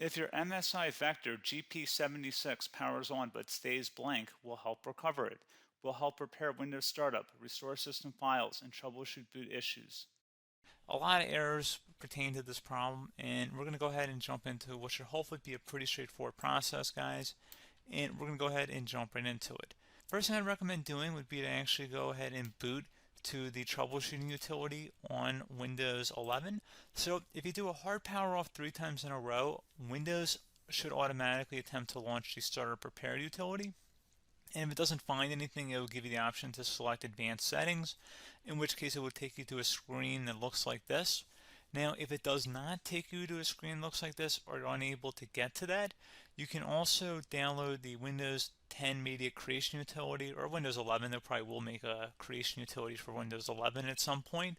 If your MSI Vector GP76 powers on but stays blank, we'll help recover it. We'll help repair Windows startup, restore system files, and troubleshoot boot issues. A lot of errors pertain to this problem, and we're going to go ahead and jump into what should hopefully be a pretty straightforward process, guys. And we're going to go ahead and jump right into it. First thing I'd recommend doing would be to actually go ahead and boot to the troubleshooting utility on Windows 11. So if you do a hard power off 3 times in a row, Windows should automatically attempt to launch the startup repair utility. And if it doesn't find anything, it will give you the option to select advanced settings, in which case it will take you to a screen that looks like this. Now, if it does not take you to a screen that looks like this, or you're unable to get to that, you can also download the Windows 10 Media Creation Utility, or Windows 11. They probably will make a creation utility for Windows 11 at some point.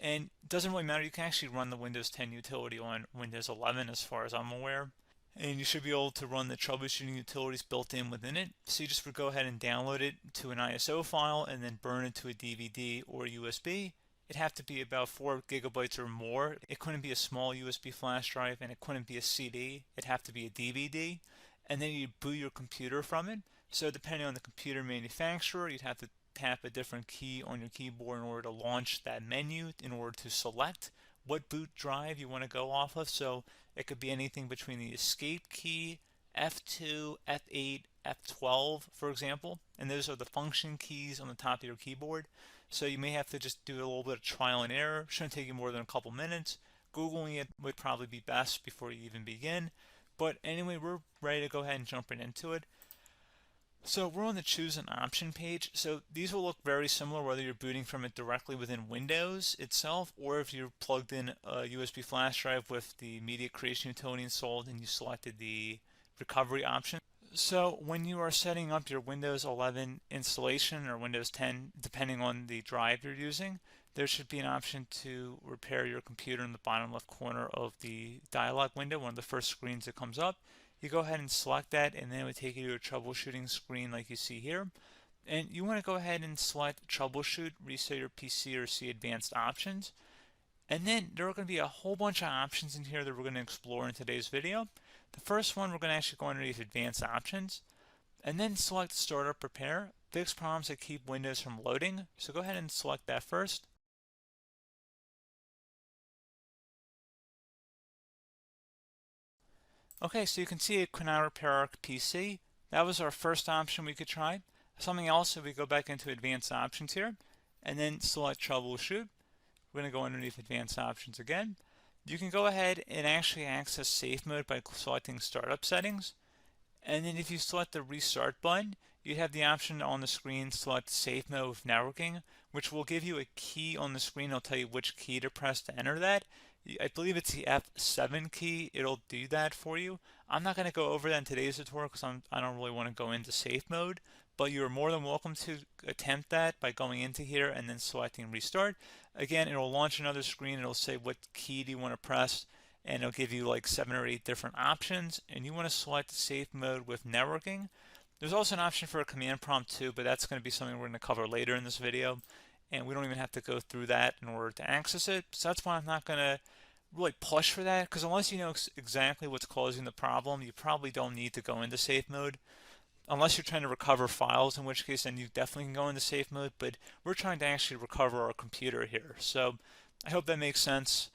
And it doesn't really matter, you can actually run the Windows 10 utility on Windows 11 as far as I'm aware. And you should be able to run the troubleshooting utilities built in within it. So you just would go ahead and download it to an ISO file and then burn it to a DVD or USB. It'd have to be about 4 gigabytes or more. It couldn't be a small USB flash drive, and it couldn't be a CD. It'd have to be a DVD. And then you boot your computer from it. So depending on the computer manufacturer, you'd have to tap a different key on your keyboard in order to launch that menu, in order to select what boot drive you want to go off of. So it could be anything between the escape key, F2, F8, F12, for example, and those are the function keys on the top of your keyboard. So you may have to just do a little bit of trial and error. Shouldn't take you more than a couple minutes. Googling it would probably be best before you even begin. But anyway, we're ready to go ahead and jump right into it. So we're on the choose an option page. So these will look very similar whether you're booting from it directly within Windows itself, or if you're plugged in a USB flash drive with the media creation utility installed and you selected the recovery option. So when you are setting up your Windows 11 installation or Windows 10, depending on the drive you're using, there should be an option to repair your computer in the bottom left corner of the dialog window, one of the first screens that comes up. You go ahead and select that, and then it would take you to a troubleshooting screen like you see here. And you want to go ahead and select troubleshoot, reset your PC, or see advanced options. And then there are going to be a whole bunch of options in here that we're going to explore in today's video. The first one, we're going to actually go underneath advanced options and then select startup repair, fix problems that keep Windows from loading. So go ahead and select that first. Okay, so you can see it could now repair our PC. That was our first option we could try. Something else, if we go back into advanced options here and then select troubleshoot, we're going to go underneath advanced options again. You can go ahead and actually access safe mode by selecting startup settings. And then if you select the restart button, you have the option on the screen select safe mode with networking, which will give you a key on the screen. It'll tell you which key to press to enter that. I believe it's the F7 key. It'll do that for you. I'm not going to go over that in today's tutorial because I don't really want to go into safe mode, but you're more than welcome to attempt that by going into here and then selecting restart. Again, it'll launch another screen. It'll say what key do you want to press, and it'll give you like 7 or 8 different options, and you want to select safe mode with networking. There's also an option for a command prompt too, but that's going to be something we're going to cover later in this video, and we don't even have to go through that in order to access it. So that's why I'm not going to really push for that, because unless you know exactly what's causing the problem, you probably don't need to go into safe mode. Unless you're trying to recover files, in which case then you definitely can go into safe mode, but we're trying to actually recover our computer here. So I hope that makes sense.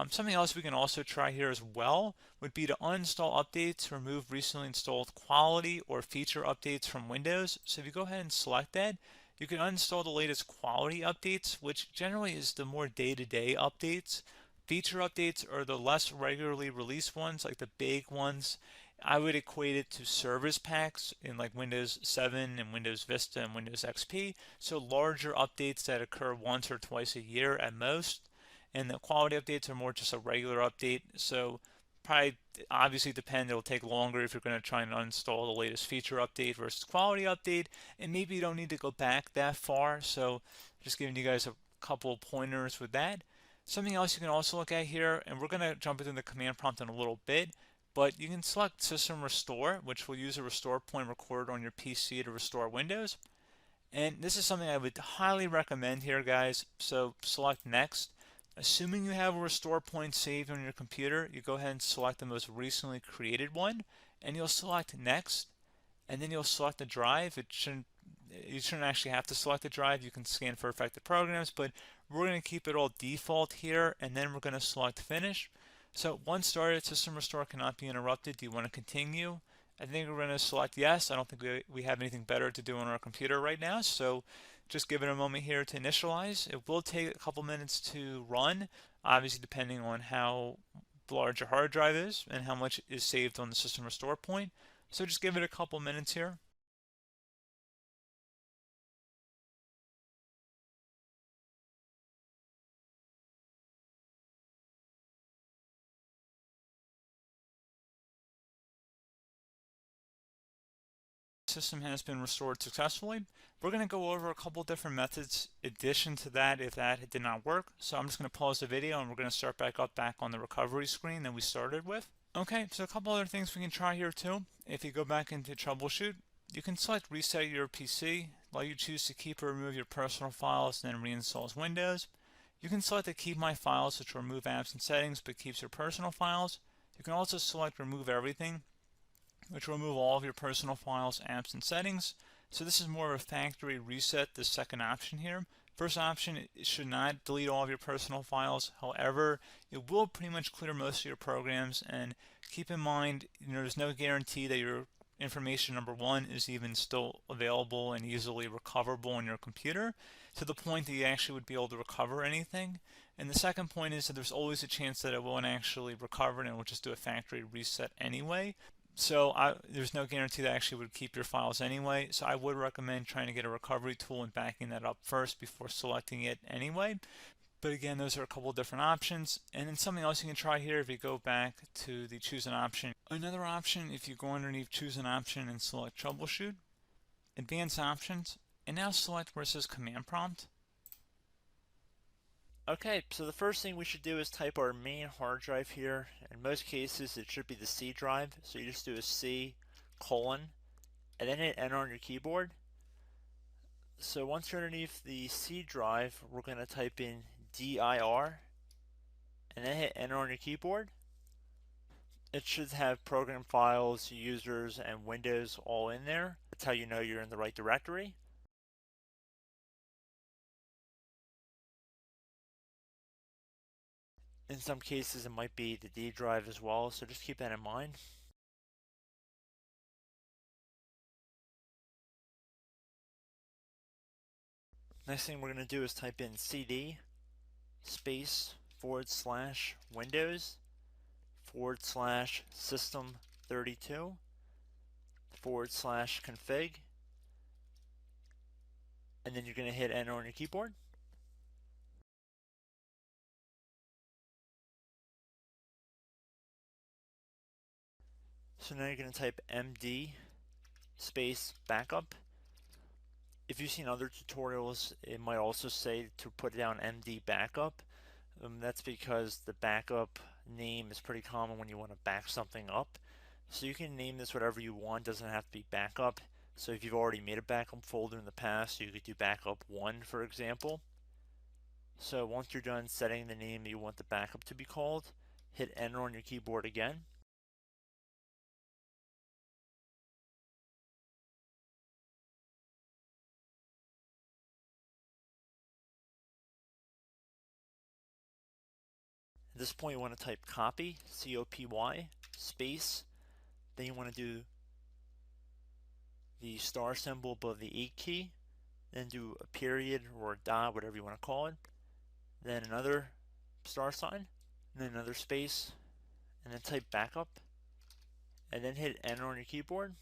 Something else we can also try here as well would be to uninstall updates, remove recently installed quality or feature updates from Windows. So if you go ahead and select that, you can uninstall the latest quality updates, which generally is the more day-to-day updates. Feature updates are the less regularly released ones, like the big ones. I would equate it to service packs in like Windows 7 and Windows Vista and Windows XP. So larger updates that occur once or twice a year at most. And the quality updates are more just a regular update. So probably obviously depend, it'll take longer if you're going to try and uninstall the latest feature update versus quality update. And maybe you don't need to go back that far. So just giving you guys a couple pointers with that. Something else you can also look at here, and we're going to jump into the command prompt in a little bit, but you can select System Restore, which will use a restore point recorded on your PC to restore Windows. And this is something I would highly recommend here, guys. So select Next. Assuming you have a restore point saved on your computer, you go ahead and select the most recently created one, and you'll select next, and then you'll select the drive. You shouldn't actually have to select the drive. You can scan for affected programs, but we're going to keep it all default here, and then we're going to select finish. So once started, system restore cannot be interrupted. Do you want to continue? I think we're going to select yes. I don't think we have anything better to do on our computer right now, so just give it a moment here to initialize. It will take a couple minutes to run, obviously depending on how large your hard drive is and how much is saved on the system restore point. So just give it a couple minutes here. System has been restored successfully. We're going to go over a couple different methods in addition to that if that did not work. So I'm just going to pause the video and we're going to start back up back on the recovery screen that we started with. Okay, so a couple other things we can try here too. If you go back into troubleshoot, you can select reset your PC, let you choose to keep or remove your personal files and then reinstalls Windows. You can select to keep my files, which will remove apps and settings but keeps your personal files. You can also select remove everything, which will remove all of your personal files, apps, and settings. So this is more of a factory reset, the second option here. First option, it should not delete all of your personal files. However, it will pretty much clear most of your programs, and keep in mind, there's no guarantee that your information, number one, is even still available and easily recoverable on your computer to the point that you actually would be able to recover anything. And the second point is that there's always a chance that it won't actually recover and it will just do a factory reset anyway. So there's no guarantee that actually would keep your files anyway. So I would recommend trying to get a recovery tool and backing that up first before selecting it anyway. But again, those are a couple different options. And then something else you can try here if you go back to the choose an option. Another option, if you go underneath choose an option and select troubleshoot, advanced options, and now select where it says command prompt. Okay, so the first thing we should do is type our main hard drive here. In most cases, it should be the C drive. So you just do a C colon and then hit enter on your keyboard. So once you're underneath the C drive, we're going to type in dir and then hit enter on your keyboard. It should have program files, users, and Windows all in there. That's how you know you're in the right directory. In some cases, it might be the D drive as well, so just keep that in mind. Next thing we're going to do is type in cd space / Windows / system 32 / config, and then you're going to hit enter on your keyboard. So now you're going to type md space backup. If you've seen other tutorials, it might also say to put down md backup. That's because the backup name is pretty common when you want to back something up. So you can name this whatever you want, doesn't have to be backup. So if you've already made a backup folder in the past, you could do backup 1, for example. So once you're done setting the name you want the backup to be called, hit enter on your keyboard again. At this point you want to type copy, C-O-P-Y, space, then you want to do the star symbol above the 8 key, then do a period or a dot, whatever you want to call it, then another star sign, and then another space, and then type backup, and then hit enter on your keyboard.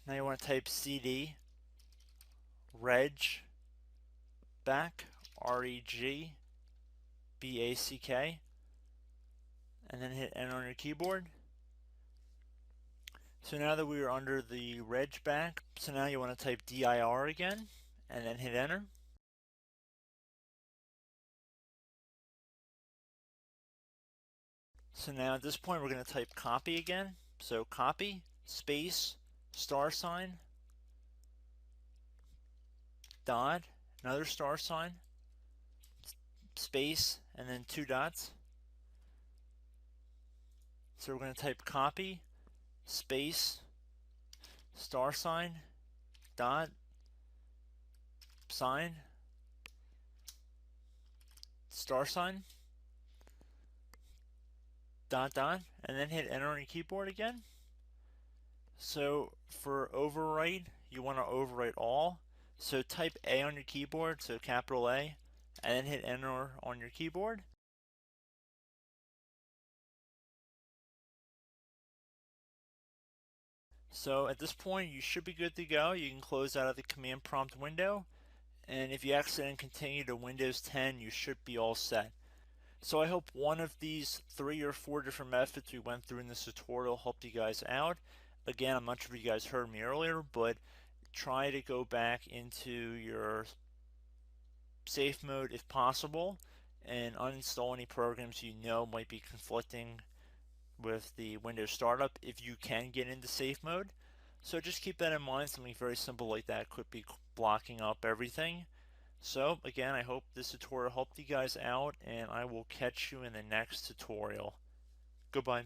Now you want to type cd reg back, REG BACK, and then hit enter on your keyboard. So now that we are under the reg back, so now you want to type dir again, and then hit enter. So now at this point we're going to type copy again. So copy, space, star sign, dot, another star sign, space, and then 2 dots. So we're going to type copy, space, star sign, dot, sign, star sign, dot, dot, and then hit enter on your keyboard again. So for overwrite, you want to overwrite all. So type A on your keyboard, so capital A, and then hit enter on your keyboard. So at this point, you should be good to go. You can close out of the command prompt window, and if you accidentally continue to Windows 10, you should be all set. So I hope one of these 3 or 4 different methods we went through in this tutorial helped you guys out. Again, I'm not sure if you guys heard me earlier, but try to go back into your safe mode if possible and uninstall any programs you know might be conflicting with the Windows startup if you can get into safe mode. So just keep that in mind. Something very simple like that could be blocking up everything. So again, I hope this tutorial helped you guys out, and I will catch you in the next tutorial. Goodbye.